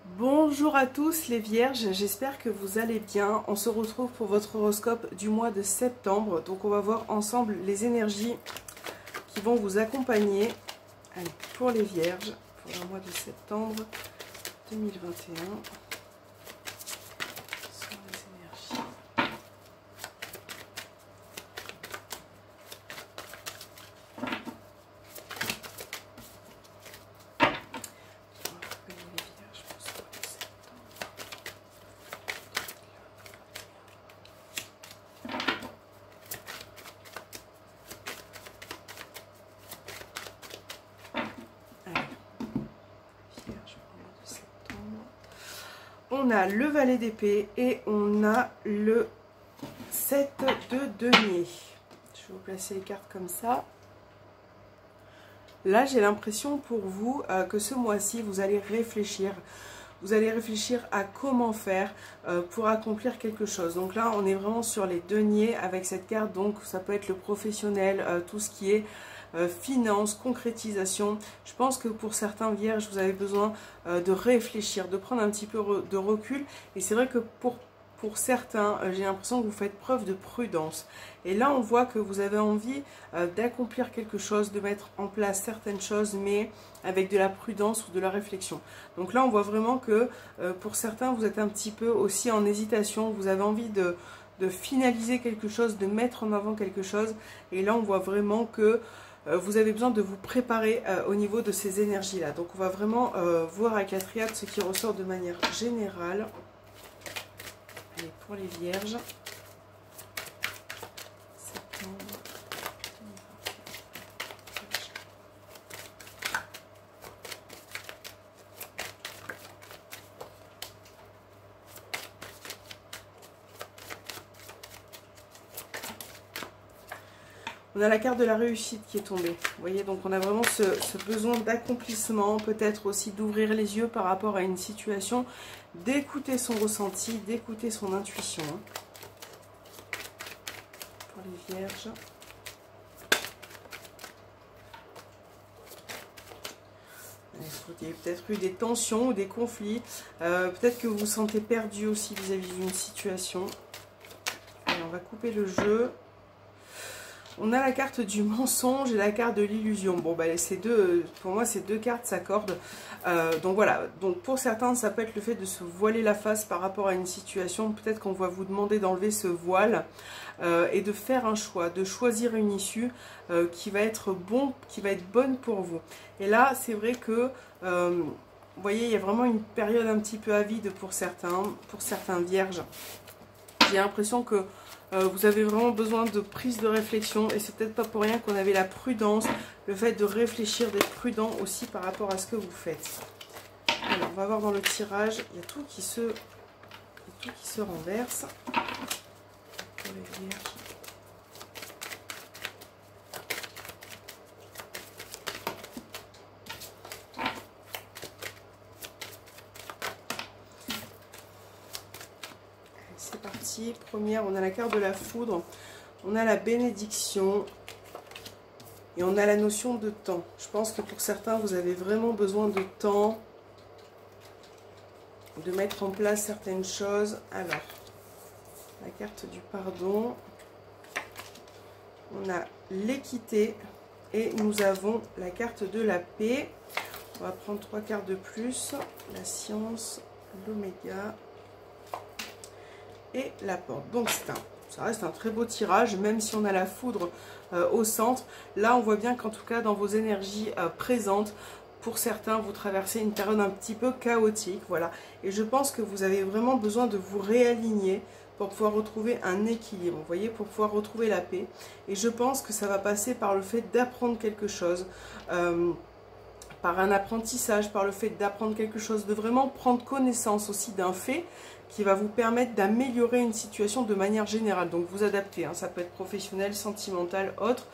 Bonjour à tous les vierges, j'espère que vous allez bien. On se retrouve pour votre horoscope du mois de septembre. Donc on va voir ensemble les énergies qui vont vous accompagner. Allez, pour les vierges, pour le mois de septembre 2021. Sur les énergies. On a le valet d'épée et on a le 7 de denier. Je vais vous placer les cartes comme ça. Là, j'ai l'impression pour vous que ce mois-ci, vous allez réfléchir. Vous allez réfléchir à comment faire pour accomplir quelque chose. Donc là, on est vraiment sur les deniers avec cette carte. Donc ça peut être le professionnel, tout ce qui est finance, concrétisation. Je pense que pour certains vierges, vous avez besoin de réfléchir, de prendre un petit peu de recul. Et c'est vrai que pour certains, j'ai l'impression que vous faites preuve de prudence. Et là, on voit que vous avez envie d'accomplir quelque chose, de mettre en place certaines choses, mais avec de la prudence ou de la réflexion. Donc là, on voit vraiment que pour certains, vous êtes un petit peu aussi en hésitation. Vous avez envie de finaliser quelque chose, de mettre en avant quelque chose. Et là, on voit vraiment que vous avez besoin de vous préparer au niveau de ces énergies-là. Donc, on va vraiment voir avec la triade ce qui ressort de manière générale. Allez, pour les vierges. Septembre 2021. On a la carte de la réussite qui est tombée. Vous voyez, donc on a vraiment ce besoin d'accomplissement, peut-être aussi d'ouvrir les yeux par rapport à une situation, d'écouter son ressenti, d'écouter son intuition. Pour les vierges. Il y a peut-être eu des tensions ou des conflits. Peut-être que vous vous sentez perdu aussi vis-à-vis d'une situation. Allez, on va couper le jeu. On a la carte du mensonge et la carte de l'illusion. Bon, bah, ces deux, pour moi, ces deux cartes s'accordent. Donc voilà, donc pour certains, ça peut être le fait de se voiler la face par rapport à une situation. Peut-être qu'on va vous demander d'enlever ce voile et de faire un choix, de choisir une issue qui va être bonne pour vous. Et là, c'est vrai que, vous voyez, il y a vraiment une période un petit peu avide pour certains vierges. J'ai l'impression que vous avez vraiment besoin de prise de réflexion et c'est peut-être pas pour rien qu'on avait la prudence, le fait de réfléchir, d'être prudent aussi par rapport à ce que vous faites. Alors, on va voir dans le tirage, il y a tout qui se renverse. Pour les vierges. C'est parti. Première, on a la carte de la foudre, on a la bénédiction et on a la notion de temps. Je pense que pour certains, vous avez vraiment besoin de temps, de mettre en place certaines choses. Alors, la carte du pardon, on a l'équité et nous avons la carte de la paix. On va prendre 3 cartes de plus, la science, l'oméga et la porte. Donc ça reste un très beau tirage, même si on a la foudre au centre. Là, on voit bien qu'en tout cas, dans vos énergies présentes, pour certains, vous traversez une période un petit peu chaotique. Voilà. Et je pense que vous avez vraiment besoin de vous réaligner pour pouvoir retrouver un équilibre, vous voyez, pour pouvoir retrouver la paix. Et je pense que ça va passer par le fait d'apprendre quelque chose, par un apprentissage, par le fait d'apprendre quelque chose, de vraiment prendre connaissance aussi d'un fait qui va vous permettre d'améliorer une situation de manière générale. Donc vous adaptez, hein, ça peut être professionnel, sentimental, autre,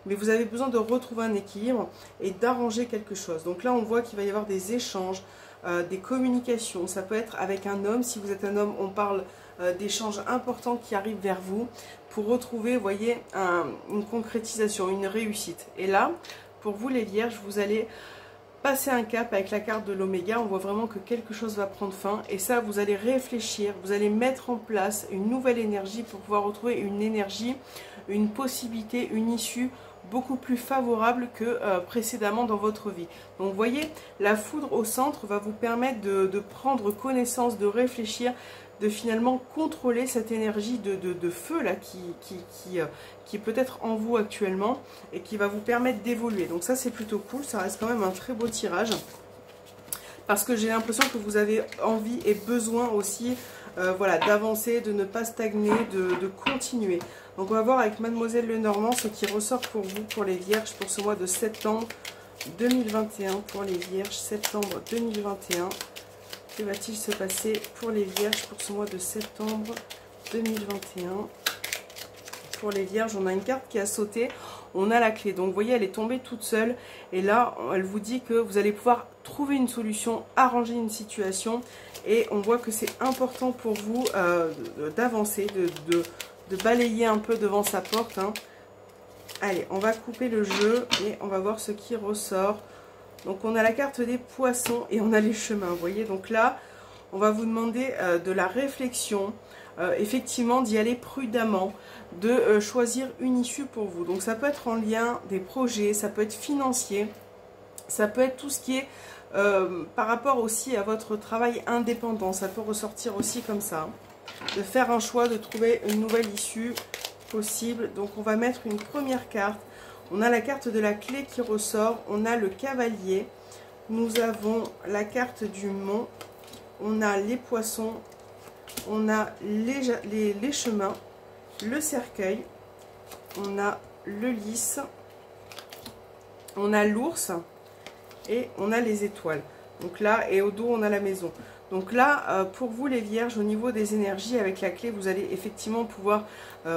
mais vous avez besoin de retrouver un équilibre et d'arranger quelque chose. Donc là, on voit qu'il va y avoir des échanges, des communications. Ça peut être avec un homme. Si vous êtes un homme, on parle d'échanges importants qui arrivent vers vous pour retrouver, vous voyez, une concrétisation, une réussite. Et là, pour vous les vierges, vous allez passer un cap avec la carte de l'oméga. On voit vraiment que quelque chose va prendre fin. Et ça, vous allez réfléchir, vous allez mettre en place une nouvelle énergie pour pouvoir retrouver une énergie, une possibilité, une issue beaucoup plus favorable que précédemment dans votre vie. Donc vous voyez, la foudre au centre va vous permettre de prendre connaissance, de réfléchir, de finalement contrôler cette énergie de feu là qui est peut-être en vous actuellement et qui va vous permettre d'évoluer. Donc ça c'est plutôt cool, ça reste quand même un très beau tirage parce que j'ai l'impression que vous avez envie et besoin aussi voilà, d'avancer, de ne pas stagner, de continuer. Donc on va voir avec Mademoiselle Lenormand ce qui ressort pour vous, pour les vierges, pour ce mois de septembre 2021. Pour les vierges, septembre 2021. Que va-t-il se passer pour les vierges pour ce mois de septembre 2021? Pour les vierges, on a une carte qui a sauté, on a la clé. Donc vous voyez, elle est tombée toute seule. Et là, elle vous dit que vous allez pouvoir trouver une solution, arranger une situation. Et on voit que c'est important pour vous d'avancer, de balayer un peu devant sa porte. Hein. Allez, on va couper le jeu et on va voir ce qui ressort. Donc on a la carte des poissons et on a les chemins, vous voyez. Donc là, on va vous demander de la réflexion, effectivement d'y aller prudemment, de choisir une issue pour vous. Donc ça peut être en lien des projets, ça peut être financier, ça peut être tout ce qui est par rapport aussi à votre travail indépendant. Ça peut ressortir aussi comme ça, de faire un choix, de trouver une nouvelle issue possible. Donc on va mettre une première carte. On a la carte de la clé qui ressort, on a le cavalier, nous avons la carte du mont, on a les poissons, on a les chemins, le cercueil, on a le lys, on a l'ours et on a les étoiles. Donc là, et au dos, on a la maison. Donc là, pour vous les vierges, au niveau des énergies, avec la clé, vous allez effectivement pouvoir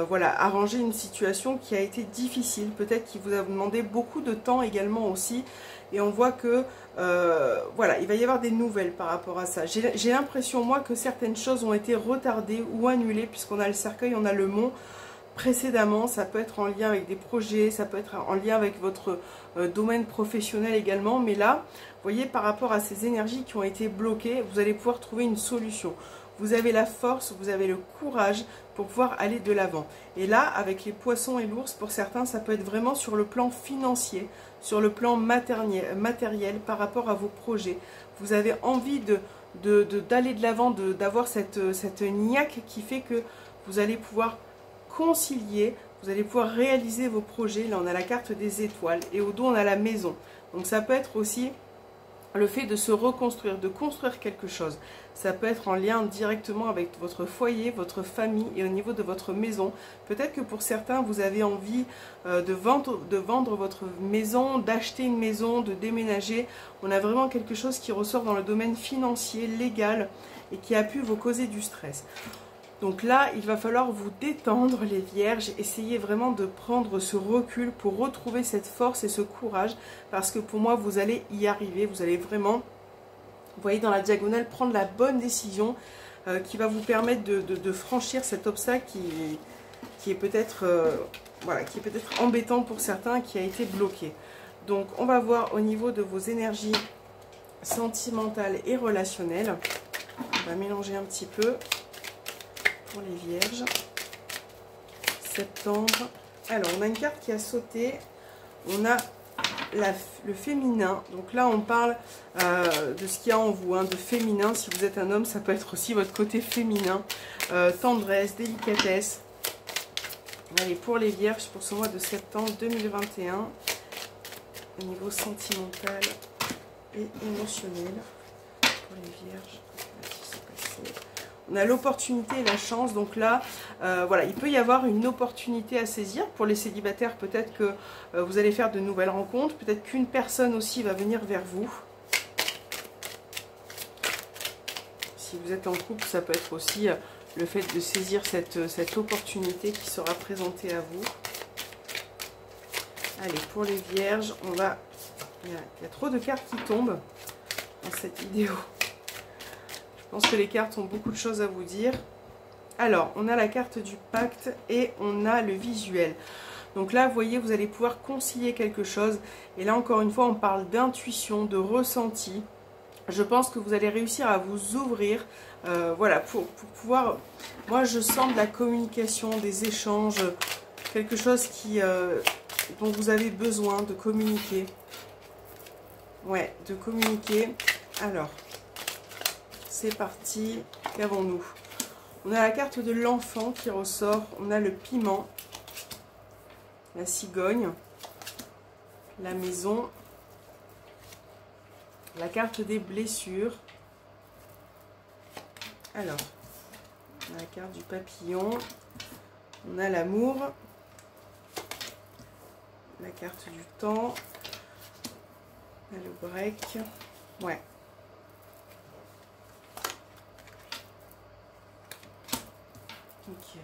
voilà, arranger une situation qui a été difficile. Peut-être qu'il vous a demandé beaucoup de temps également aussi. Et on voit que, voilà, il va y avoir des nouvelles par rapport à ça. J'ai l'impression, moi, que certaines choses ont été retardées ou annulées, puisqu'on a le cercueil, on a le mont. Précédemment, ça peut être en lien avec des projets, ça peut être en lien avec votre domaine professionnel également, mais là, vous voyez, par rapport à ces énergies qui ont été bloquées, vous allez pouvoir trouver une solution. Vous avez la force, vous avez le courage pour pouvoir aller de l'avant. Et là, avec les poissons et l'ours, pour certains, ça peut être vraiment sur le plan financier, sur le plan matériel par rapport à vos projets. Vous avez envie d'aller de l'avant, d'avoir cette niaque qui fait que vous allez pouvoir concilier, vous allez pouvoir réaliser vos projets. Là on a la carte des étoiles et au dos on a la maison. Donc ça peut être aussi le fait de se reconstruire, de construire quelque chose. Ça peut être en lien directement avec votre foyer, votre famille et au niveau de votre maison. Peut-être que pour certains vous avez envie de vendre votre maison, d'acheter une maison, de déménager. On a vraiment quelque chose qui ressort dans le domaine financier, légal et qui a pu vous causer du stress. Donc là, il va falloir vous détendre les vierges, essayez vraiment de prendre ce recul pour retrouver cette force et ce courage, parce que pour moi, vous allez y arriver, vous allez vraiment, vous voyez dans la diagonale, prendre la bonne décision qui va vous permettre de franchir cet obstacle qui est peut-être voilà, qui est peut-être embêtant pour certains, qui a été bloqué. Donc on va voir au niveau de vos énergies sentimentales et relationnelles. On va mélanger un petit peu. Pour les vierges, septembre. Alors, on a une carte qui a sauté. On a le féminin. Donc là, on parle de ce qu'il y a en vous, hein, de féminin. Si vous êtes un homme, ça peut être aussi votre côté féminin. Tendresse, délicatesse. Allez, pour les vierges, pour ce mois de septembre 2021, au niveau sentimental et émotionnel. Pour les vierges, qu'est-ce qui s'est passé ? On a l'opportunité et la chance, donc là, voilà, il peut y avoir une opportunité à saisir. Pour les célibataires, peut-être que vous allez faire de nouvelles rencontres, peut-être qu'une personne aussi va venir vers vous. Si vous êtes en couple, ça peut être aussi le fait de saisir cette opportunité qui sera présentée à vous. Allez, pour les vierges, on va... Il y a trop de cartes qui tombent dans cette vidéo. Je pense que les cartes ont beaucoup de choses à vous dire. Alors, on a la carte du pacte et on a le visuel. Donc là, vous voyez, vous allez pouvoir concilier quelque chose. Et là, encore une fois, on parle d'intuition, de ressenti. Je pense que vous allez réussir à vous ouvrir, voilà, pour pouvoir... Moi, je sens de la communication, des échanges, quelque chose dont vous avez besoin de communiquer. Ouais, de communiquer. Alors, c'est parti. Qu'avons-nous? On a la carte de l'enfant qui ressort. On a le piment, la cigogne, la maison, la carte des blessures. Alors, on a la carte du papillon. On a l'amour, la carte du temps, on a le break. Ouais. Ok.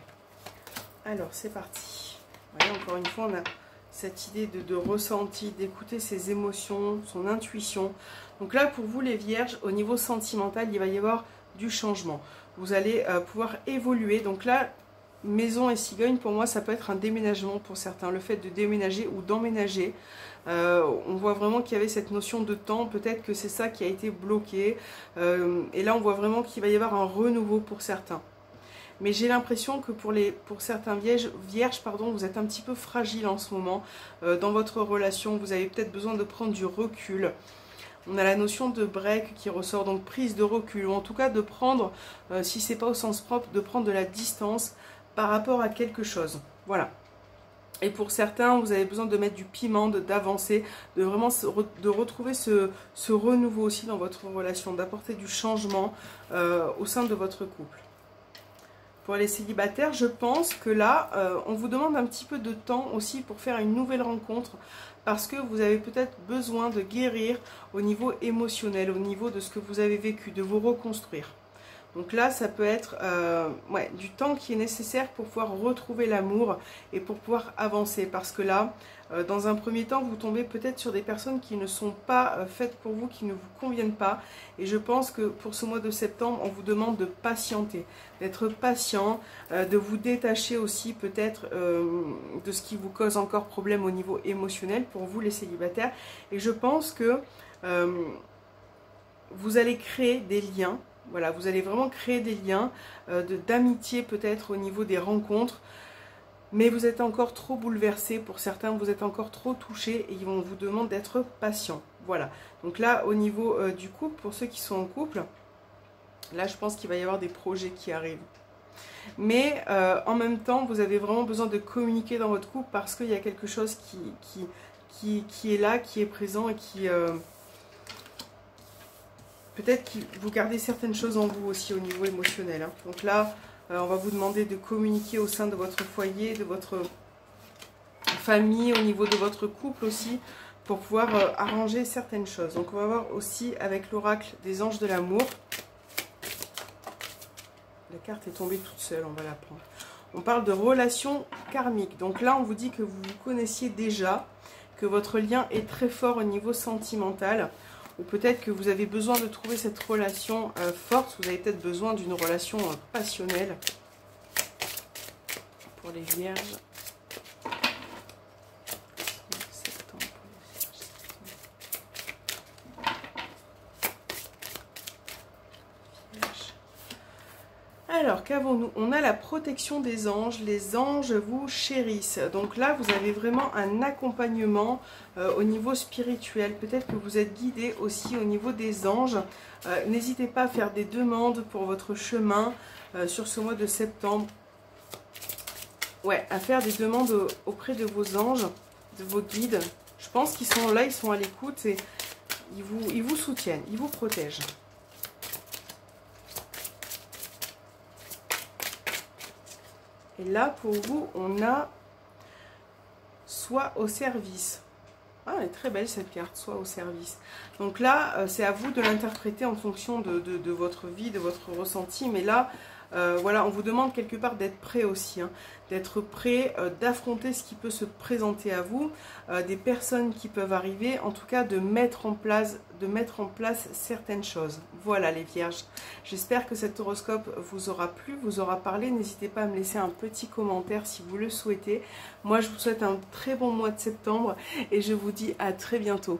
Alors, c'est parti. Voyez, encore une fois, on a cette idée de ressenti, d'écouter ses émotions, son intuition. Donc là, pour vous les vierges, au niveau sentimental, il va y avoir du changement. Vous allez pouvoir évoluer. Donc là, maison et cigogne, pour moi, ça peut être un déménagement pour certains. Le fait de déménager ou d'emménager. On voit vraiment qu'il y avait cette notion de temps. Peut-être que c'est ça qui a été bloqué. Et là, on voit vraiment qu'il va y avoir un renouveau pour certains. Mais j'ai l'impression que pour certains vierges, vous êtes un petit peu fragile en ce moment dans votre relation. Vous avez peut-être besoin de prendre du recul. On a la notion de break qui ressort, donc prise de recul. Ou en tout cas de prendre, si ce n'est pas au sens propre, de prendre de la distance par rapport à quelque chose. Voilà. Et pour certains, vous avez besoin de mettre du piment, d'avancer, de vraiment de retrouver ce renouveau aussi dans votre relation, d'apporter du changement au sein de votre couple. Pour les célibataires, je pense que là, on vous demande un petit peu de temps aussi pour faire une nouvelle rencontre parce que vous avez peut-être besoin de guérir au niveau émotionnel, au niveau de ce que vous avez vécu, de vous reconstruire. Donc là, ça peut être ouais, du temps qui est nécessaire pour pouvoir retrouver l'amour et pour pouvoir avancer. Parce que là, dans un premier temps, vous tombez peut-être sur des personnes qui ne sont pas faites pour vous, qui ne vous conviennent pas. Et je pense que pour ce mois de septembre, on vous demande de patienter, d'être patient, de vous détacher aussi peut-être de ce qui vous cause encore problème au niveau émotionnel pour vous les célibataires. Et je pense que vous allez créer des liens. Voilà, vous allez vraiment créer des liens d'amitié peut-être au niveau des rencontres. Mais vous êtes encore trop bouleversé. Pour certains, vous êtes encore trop touché et on vous demande d'être patient. Voilà. Donc là, au niveau du couple, pour ceux qui sont en couple, là, je pense qu'il va y avoir des projets qui arrivent. Mais en même temps, vous avez vraiment besoin de communiquer dans votre couple parce qu'il y a quelque chose qui est là, qui est présent et qui... peut-être que vous gardez certaines choses en vous aussi au niveau émotionnel. Hein. Donc là, on va vous demander de communiquer au sein de votre foyer, de votre famille, au niveau de votre couple aussi, pour pouvoir arranger certaines choses. Donc on va voir aussi avec l'oracle des anges de l'amour. La carte est tombée toute seule, on va la prendre. On parle de relations karmiques. Donc là, on vous dit que vous vous connaissiez déjà, que votre lien est très fort au niveau sentimental. Ou peut-être que vous avez besoin de trouver cette relation forte. Vous avez peut-être besoin d'une relation passionnelle. Pour les vierges. Alors, qu'avons-nous? On a la protection des anges. Les anges vous chérissent. Donc là, vous avez vraiment un accompagnement au niveau spirituel. Peut-être que vous êtes guidé aussi au niveau des anges. N'hésitez pas à faire des demandes pour votre chemin sur ce mois de septembre. Ouais, à faire des demandes auprès de vos anges, de vos guides. Je pense qu'ils sont là, ils sont à l'écoute et ils vous soutiennent, ils vous protègent. Et là, pour vous, on a soit au service. Ah, elle est très belle cette carte, soit au service. Donc là, c'est à vous de l'interpréter en fonction de votre vie, de votre ressenti. Mais là, Voilà, on vous demande quelque part d'être prêt aussi, hein, d'être prêt, d'affronter ce qui peut se présenter à vous, des personnes qui peuvent arriver, en tout cas de mettre en place certaines choses. Voilà les vierges, j'espère que cet horoscope vous aura plu, vous aura parlé. N'hésitez pas à me laisser un petit commentaire si vous le souhaitez. Moi je vous souhaite un très bon mois de septembre et je vous dis à très bientôt.